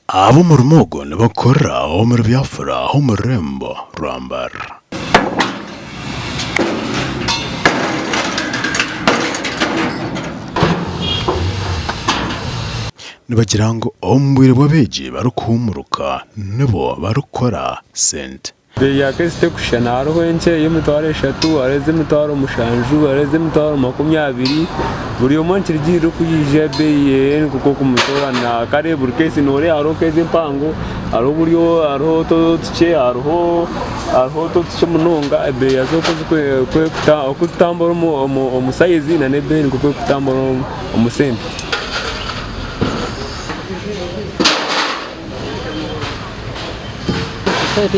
abo mu Rumogo bakora aho muri Biafra aho mu Rembo Rwambara nibagira ngo ombwire babeje barukumruka nebo barukora sente ya kesite kushana hariho enche y'emitwaro 3 areze emitwaro mushanju areze emitwaro 20 buri omuntu rigiro kuyije beye kuko kumutora na kare buri kesi nore hariho kesi mpango hariho buryo hariho totche hariho totche munonga ebe yazokoze kutambora umusayizi na nebe kuko kutambora umusembe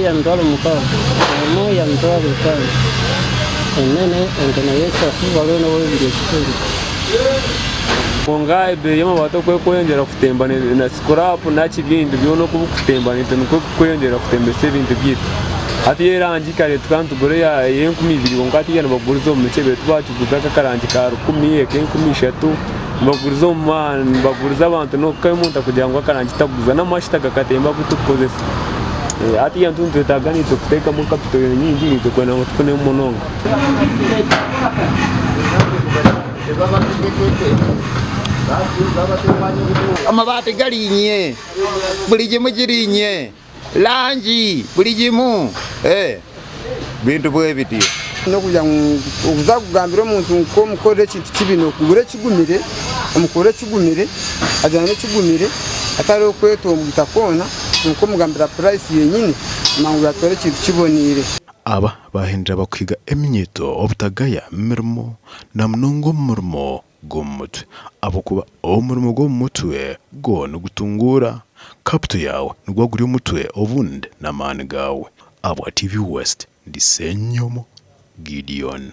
ya mtwalo mukao moya mtwalo mukao nene engeneyesa kubalona webire kikuru konga ebe yama bato kweyongera kutembana na scrap na kibindi byono kubukutembana nuko kweyongera kutembesa ibintu byito ati yerangi kare tukantugore ya yenkumi ngati yana bagurizo mu cebe twacu kuzaka karangi ka 10 10 bagurizo man baguriza abantu no kayimunta kugira ngo akarangi taguza namashita gakatemba kutukozesa ati yantu tutagani tukuteka mu kapito nyingi tukona mutufune umunonga amabati galinye bulijimu girinye lanji bulijimu bintu bwe biti no kuja ukuzakugambira umuntu ko mukore kintu kibino kugure kigumire umukore kigumire ajana kigumire atari okwetombuta kona nuko mugambira price yenyine mangu yatore kintu kibonire aba bahindira bakwiga emyeto obutagaya mirimo na mnongo murimo gomutwe abo kuba omurimo gomutwe go no gutungura kapito yawe nugwaguri umutwe obundi na mani gawe abo TV West ndisenyomo Gideon